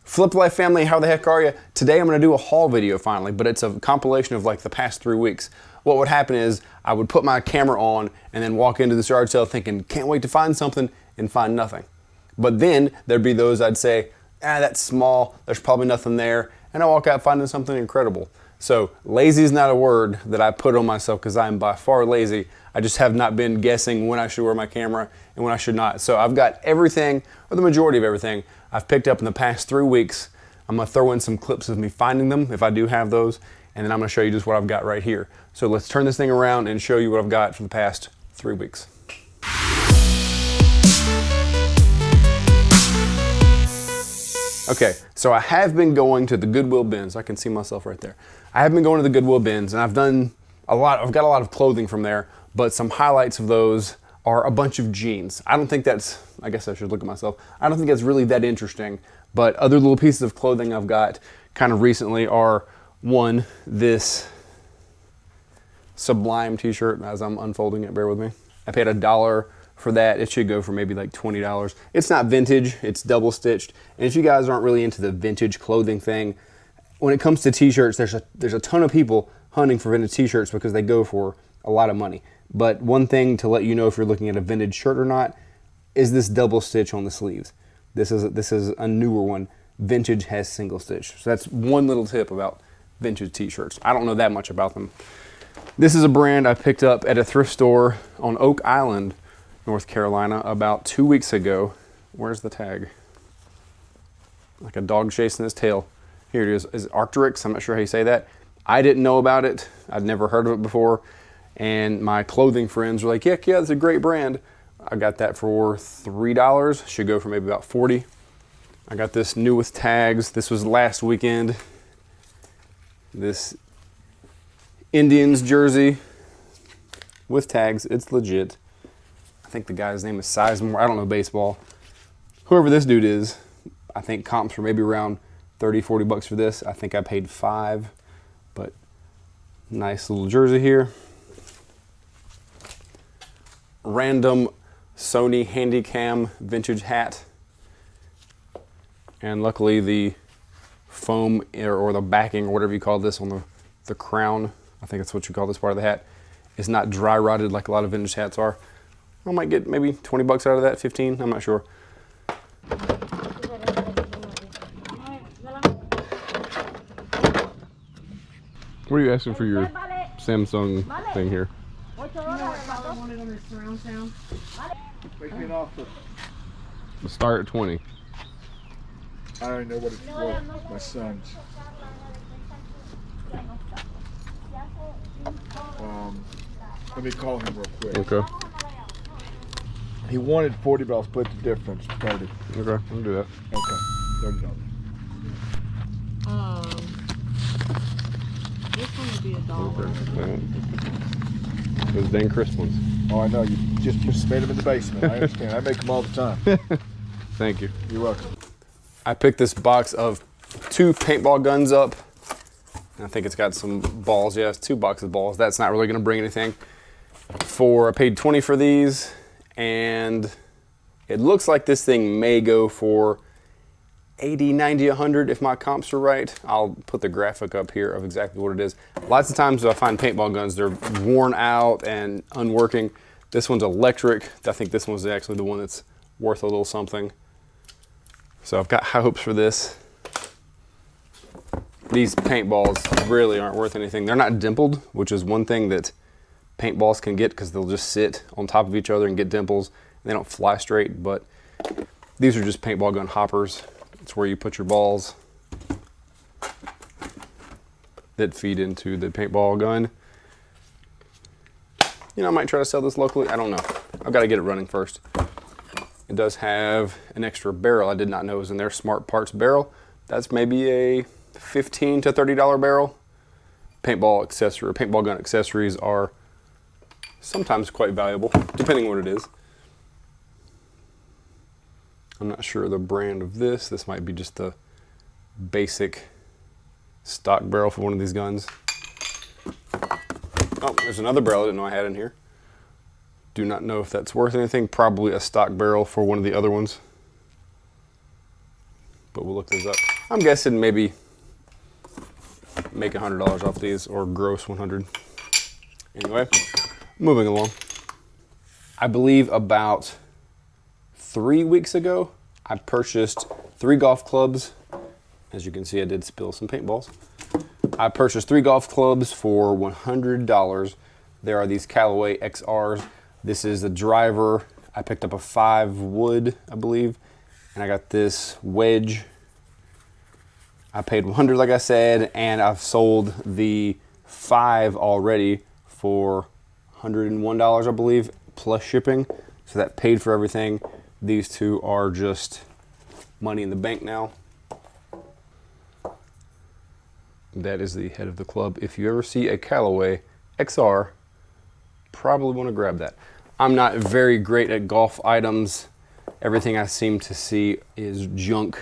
Flip Life family, how the heck are you? Today I'm going to do a haul video finally, but it's a compilation of like the past 3 weeks. What would happen is I would put my camera on and then walk into this yard sale thinking, can't wait to find something, and find nothing. But then there'd be those I'd say, that's small, there's probably nothing there, and I walk out finding something incredible. So lazy is not a word that I put on myself because I'm by far lazy. I just have not been guessing when I should wear my camera and when I should not. So I've got everything, or the majority of everything, I've picked up in the past 3 weeks. I'm gonna throw in some clips of me finding them, if I do have those, and then I'm gonna show you just what I've got right here. So let's turn this thing around and show you what I've got for the past 3 weeks. Okay, so I have been going to the Goodwill bins. I can see myself right there. I have been going to the Goodwill bins, and I've got a lot of clothing from there, but some highlights of those are a bunch of jeans. I don't think that's, I guess I should look at myself. I don't think that's really that interesting, but other little pieces of clothing I've got kind of recently are, one, this Sublime t-shirt. As I'm unfolding it, bear with me. I paid $1 for that. It should go for maybe like $20. It's not vintage, it's double stitched. And if you guys aren't really into the vintage clothing thing, when it comes to t-shirts, there's a ton of people hunting for vintage t-shirts because they go for a lot of money. But one thing to let you know if you're looking at a vintage shirt or not is this double stitch on the sleeves. This is a newer one. Vintage has single stitch. So that's one little tip about vintage t-shirts. I don't know that much about them. This is a brand I picked up at a thrift store on Oak Island, North Carolina, about 2 weeks ago. Where's the tag? Like a dog chasing his tail. Here it is. Is it Arc'teryx? I'm not sure how you say that. I didn't know about it. I'd never heard of it before. And my clothing friends were like, yeah, that's a great brand. I got that for $3. Should go for maybe about 40. I got this new with tags. This was last weekend. This Indians jersey with tags. It's legit. I think the guy's name is Sizemore. I don't know baseball. Whoever this dude is, I think comps were maybe around 30, 40 bucks for this. I think I paid $5, but nice little jersey here. Random Sony Handycam vintage hat. And luckily the foam or the backing or whatever you call this on the crown, I think that's what you call this part of the hat, is not dry rotted like a lot of vintage hats are. I might get maybe 20 bucks out of that, 15, I'm not sure. What are you asking for your Samsung thing here? Let's start at 20. I don't know what it's for. My son's. Let me call him real quick. Okay. He wanted 40, but I'll split the difference. 30. Okay, I'll do that. Okay, $30. This one would be $1. Okay. Those dang crisp ones. Oh, I know. You just made them in the basement. I understand. I make them all the time. Thank you. You're welcome. I picked this box of 2 paintball guns up. I think it's got some balls. Yeah, it's 2 boxes of balls. That's not really going to bring anything. I paid 20 for these, and it looks like this thing may go for 80, 90, 100 if my comps are right. I'll put the graphic up here of exactly what it is. Lots of times I find paintball guns, they're worn out and unworking. This one's electric. I think this one's actually the one that's worth a little something. So I've got high hopes for this. These paintballs really aren't worth anything. They're not dimpled, which is one thing that paintballs can get because they'll just sit on top of each other and get dimples. They don't fly straight, but these are just paintball gun hoppers. It's where you put your balls that feed into the paintball gun. You know, I might try to sell this locally. I don't know. I've got to get it running first. It does have an extra barrel I did not know was in there. Smart Parts barrel. That's maybe a $15 to $30 barrel. Paintball gun accessories are sometimes quite valuable, depending on what it is. I'm not sure the brand of this. This might be just the basic stock barrel for one of these guns. Oh, there's another barrel I didn't know I had in here. Do not know if that's worth anything. Probably a stock barrel for one of the other ones. but we'll look those up. I'm guessing maybe make $100 off these or gross 100. Anyway, moving along. I believe about 3 weeks ago, I purchased 3 golf clubs. As you can see, I did spill some paintballs. I purchased 3 golf clubs for $100. There are these Callaway XRs. This is the driver. I picked up a 5 wood, I believe, and I got this wedge. I paid $100, like I said, and I've sold the 5 already for $101, I believe, plus shipping. So that paid for everything. These 2 are just money in the bank now. That is the head of the club. If you ever see a Callaway XR, probably want to grab that. I'm not very great at golf items. Everything I seem to see is junk,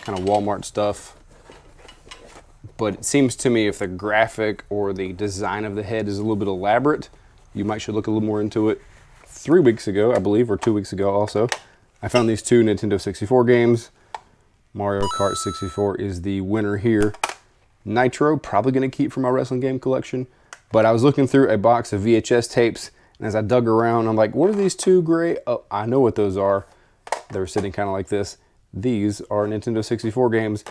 kind of Walmart stuff. But it seems to me if the graphic or the design of the head is a little bit elaborate, you might should look a little more into it. 3 weeks ago, I believe, or 2 weeks ago also, I found these 2 Nintendo 64 games. Mario Kart 64 is the winner here. Nitro, probably going to keep for my wrestling game collection. But I was looking through a box of VHS tapes, and as I dug around, I'm like, what are these 2 gray? Oh, I know what those are. They were sitting kind of like this. These are Nintendo 64 games.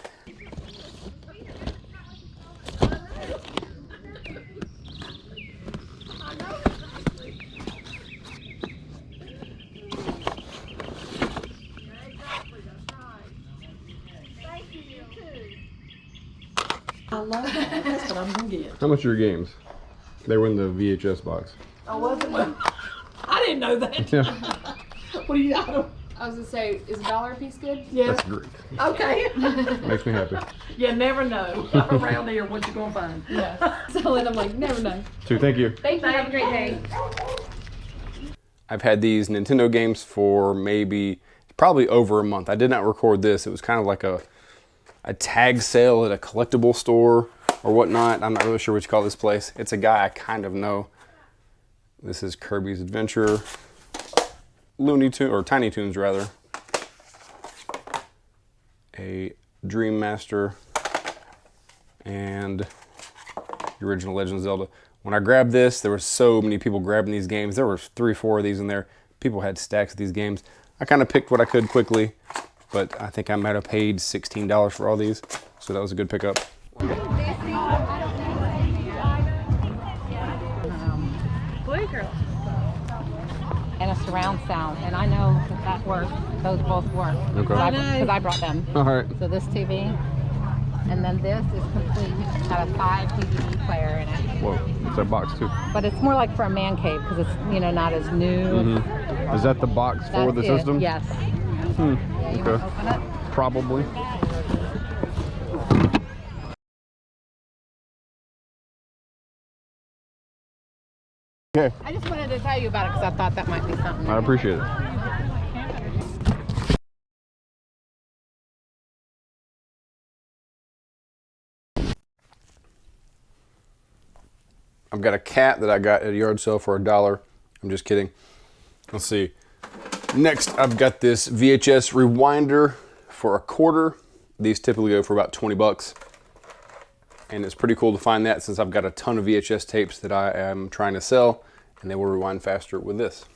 I love that. That's what I'm gonna get. How much are your games? They were in the VHS box. Oh, was it? I didn't know that. Yeah. What do you? I don't. I was gonna say, is $1 a piece good? Yeah. That's great. Okay. Makes me happy. You never know around here what you're gonna find. Yeah. So and I'm like, never know. 2, thank you. Thank you. Have a great day. I've had these Nintendo games for probably over a month. I did not record this. It was kind of like a tag sale at a collectible store or whatnot. I'm not really sure what you call this place. It's a guy I kind of know. This is Kirby's Adventure, Looney Tunes, or Tiny Toons rather. A Dream Master, and the original Legend of Zelda. When I grabbed this, there were so many people grabbing these games. There were 3 or 4 of these in there. People had stacks of these games. I kind of picked what I could quickly, but I think I might have paid $16 for all these, so that was a good pickup. Boy, girl. And a surround sound, and I know that works. Those both work. Okay. Because I brought them. All right. So this TV, and then this is complete. It's got a 5 DVD player in it. Whoa, it's that box too. But it's more like for a man cave because it's not as new. Is that the box for the That's it, system? Yes. Yeah, you Okay. want to open it? Probably. Okay, I just wanted to tell you about it because I thought that might be something. I appreciate it. I've got a cat that I got at a yard sale for $1. I'm just kidding. Let's see. Next, I've got this VHS rewinder for $0.25. These typically go for about 20 bucks. And it's pretty cool to find that since I've got a ton of VHS tapes that I am trying to sell, and they will rewind faster with this.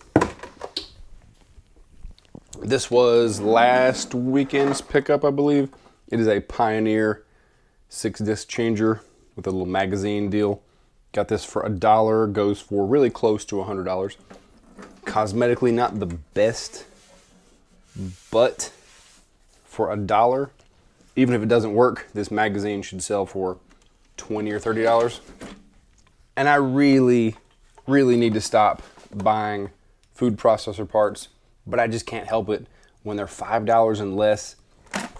This was last weekend's pickup, I believe. It is a Pioneer 6-disc changer with a little magazine deal. Got this for $1, goes for really close to $100. Cosmetically not the best, but for $1, even if it doesn't work, this magazine should sell for $20 or $30. And I really need to stop buying food processor parts, but I just can't help it when they're $5 and less,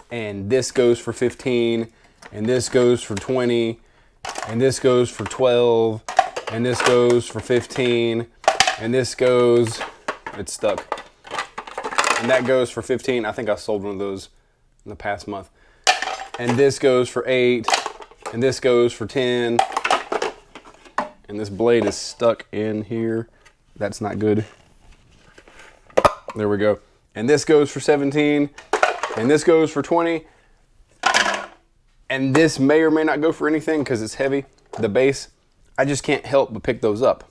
and this goes for $15, and this goes for $20, and this goes for $12, and this goes for $15, and this goes, it's stuck, and that goes for $15. I think I sold one of those in the past month. And this goes for $8, and this goes for $10, and this blade is stuck in here. That's not good. There we go. And this goes for $17, And this goes for 20. And this may or may not go for anything because it's heavy. The base, I just can't help but pick those up.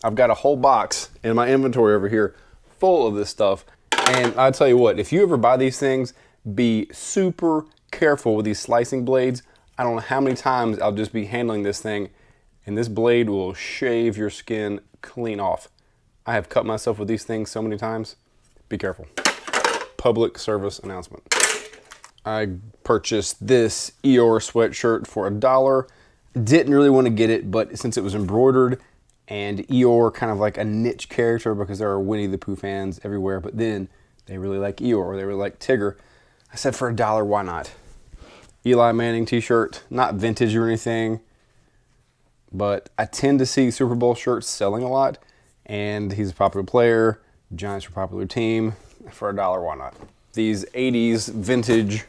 I've got a whole box in my inventory over here full of this stuff. And I'll tell you what, if you ever buy these things, be super careful with these slicing blades. I don't know how many times I'll just be handling this thing and this blade will shave your skin clean off. I have cut myself with these things so many times. Be careful. Public service announcement. I purchased this Eeyore sweatshirt for $1. Didn't really want to get it, but since it was embroidered and Eeyore kind of like a niche character because there are Winnie the Pooh fans everywhere, but then they really like Eeyore or they really like Tigger. I said for $1, why not? Eli Manning t-shirt, not vintage or anything, but I tend to see Super Bowl shirts selling a lot, and he's a popular player. Giants are a popular team. For $1, why not? These 80s vintage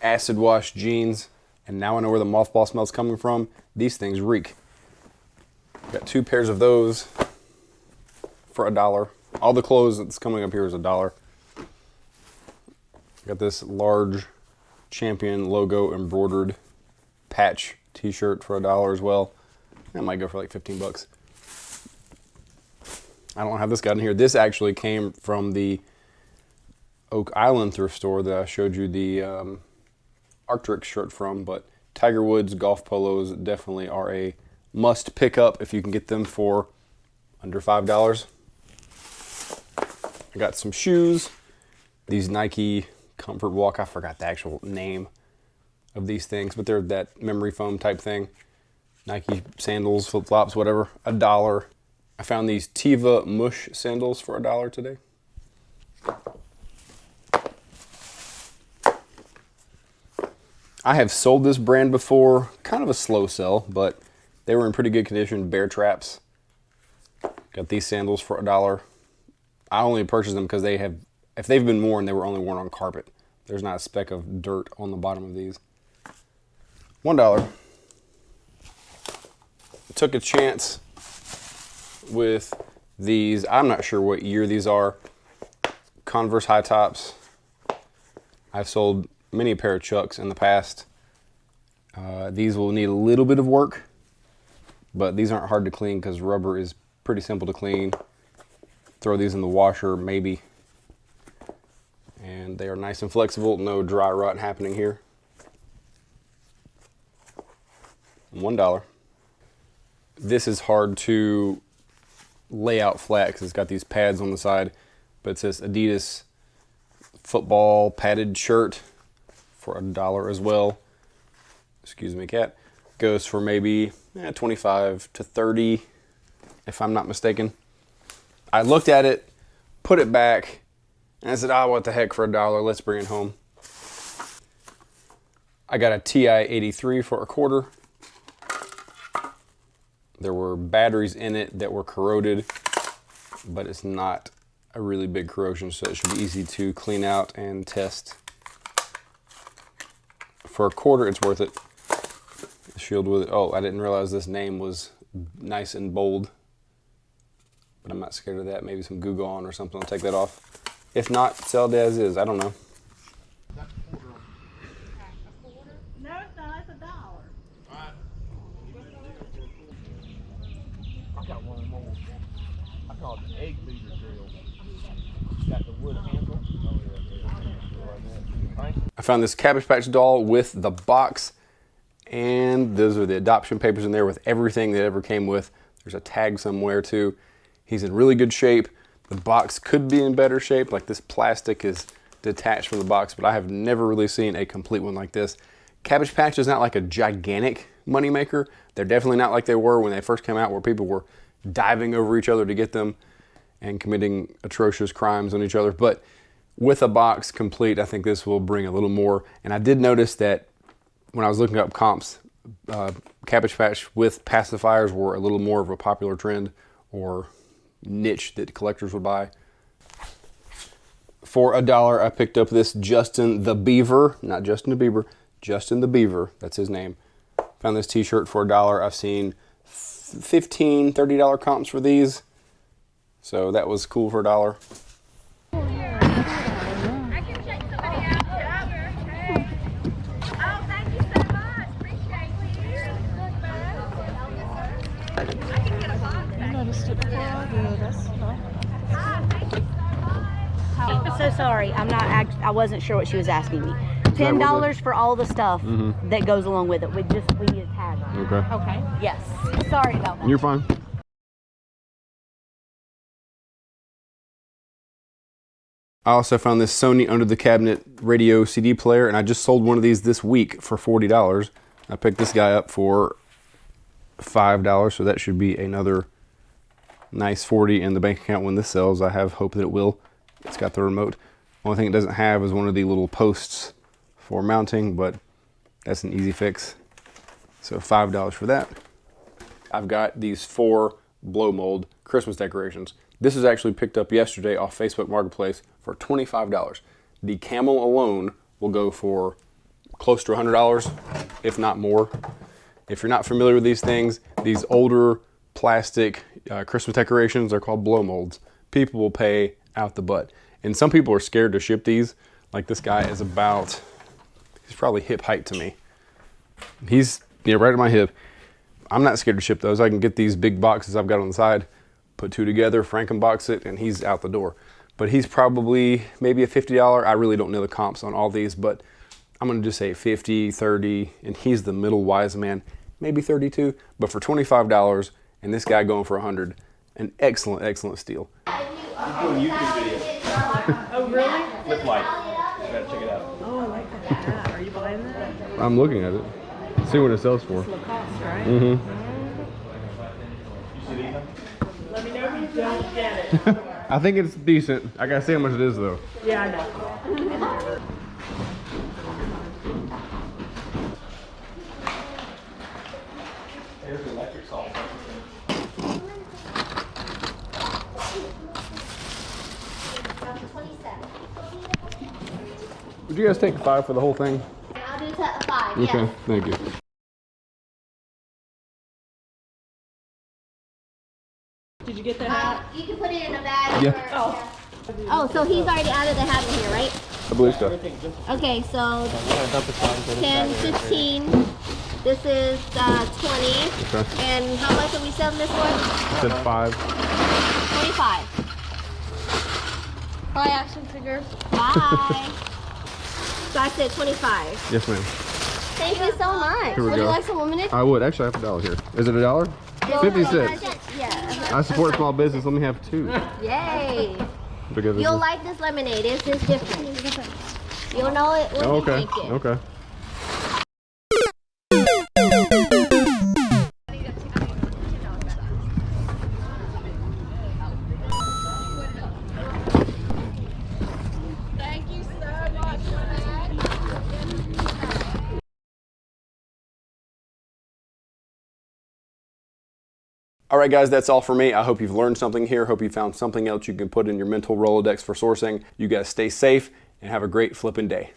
acid wash jeans, and now I know where the mothball smell's coming from. These things reek. Got 2 pairs of those for $1. All the clothes that's coming up here is $1. Got this large Champion logo embroidered patch t-shirt for $1 as well. That might go for like 15 bucks. I don't have this guy in here. This actually came from the Oak Island thrift store that I showed you the Arctic shirt from, but Tiger Woods golf polos definitely are a must pick up if you can get them for under $5. I got some shoes. These Nike Comfort Walk, I forgot the actual name of these things, but they're that memory foam type thing. Nike sandals, flip-flops, whatever, $1. I found these Tiva Mush sandals for $1 today. I have sold this brand before, kind of a slow sell, but they were in pretty good condition. Bear Traps. Got these sandals for $1. I only purchased them because they have, if they've been worn, they were only worn on carpet. There's not a speck of dirt on the bottom of these. $1. Took a chance with these. I'm not sure what year these are. Converse high tops. I've sold many a pair of Chucks in the past. These will need a little bit of work, but these aren't hard to clean because rubber is pretty simple to clean. Throw these in the washer maybe. And they are nice and flexible, no dry rot happening here. $1. This is hard to lay out flat because it's got these pads on the side, but it says Adidas football padded shirt for $1 as well. Excuse me, cat. Goes for maybe 25 to 30, if I'm not mistaken. I looked at it, put it back, and I said, what the heck, for $1, let's bring it home. I got a TI-83 for $0.25. There were batteries in it that were corroded, but it's not a really big corrosion, so it should be easy to clean out and test. For $0.25, it's worth it. The shield with it. Oh, I didn't realize this name was nice and bold, but I'm not scared of that. Maybe some Google on or something. I'll take that off. If not, sell it as is. I don't know. No, it's not. It's $1. I got one more. I call it the egg beater drill. Got the wood handle. Oh, yeah. I found this Cabbage Patch doll with the box, and those are the adoption papers in there with everything that ever came with. There's a tag somewhere too. He's in really good shape. The box could be in better shape, like this plastic is detached from the box, but I have never really seen a complete one like this. Cabbage Patch is not like a gigantic moneymaker. They're definitely not like they were when they first came out, where people were diving over each other to get them and committing atrocious crimes on each other. But with a box complete, I think this will bring a little more. And I did notice that when I was looking up comps, Cabbage Patch with pacifiers were a little more of a popular trend or niche that collectors would buy. For $1, I picked up this Justin the Beaver, not Justin the Bieber, Justin the Beaver, that's his name. Found this t-shirt for $1. I've seen $15, $30 comps for these, so that was cool for $1. I can check somebody out. sorry. I'm not. I wasn't sure what she was asking me. that worth $10 for all the stuff that goes along with it. We need a tag on it. Okay. Okay. Yes. Sorry about that. You're fine. I also found this Sony under the cabinet radio CD player, and I just sold one of these this week for $40. I picked this guy up for $5, so that should be another nice 40 in the bank account when this sells. I have hope that it will. It's got the remote. Only thing it doesn't have is one of the little posts for mounting, but that's an easy fix. So $5 for that. I've got these 4 blow mold Christmas decorations. This was actually picked up yesterday off Facebook Marketplace for $25. The camel alone will go for close to $100, if not more. If you're not familiar with these things, these older plastic Christmas decorations are called blow molds. People will pay out the butt. And some people are scared to ship these. Like this guy is about, he's probably hip height to me. He's right at my hip. I'm not scared to ship those. I can get these big boxes I've got on the side, put 2 together, Frankenbox it, and he's out the door. But he's probably maybe a $50. I really don't know the comps on all these, but I'm gonna just say 50, 30, and he's the middle wise man, maybe 32. But for $25, and this guy going for 100, an excellent, excellent steal. He's doing YouTube videos. Oh, really? Flip light. You gotta check it out. Oh, I like that hat. Are you buying that? I'm looking at it. See what it sells for. Lacoste, right? Mm-hmm. You see these? Let me know if you don't get it. I think it's decent. I gotta see how much it is though. Yeah, I know. There's the electric salt. Would you guys take 5 for the whole thing? I'll do 5, Okay, yes. thank you. Did you get the hat? You can put it in a bag. Yeah. Or, oh, so he's already added the hat in here, right? I believe so. Okay, so 10, 15. This is 20. Okay. And how much are we selling this for? Said 5. 25. Bye, action figures. Bye. So I said 25. Yes, ma'am. Thank you so much. Here we Would go. you like some lemonade? I would. Actually, I have $1 here. Is it $1? 50 cents. Yeah. I support small business. Let me have 2. Yay. Because this You'll is- like this lemonade. It's just different. You'll know it when you Okay. drink it. Okay. All right, guys, that's all for me. I hope you've learned something here. Hope you found something else you can put in your mental Rolodex for sourcing. You guys stay safe and have a great flipping day.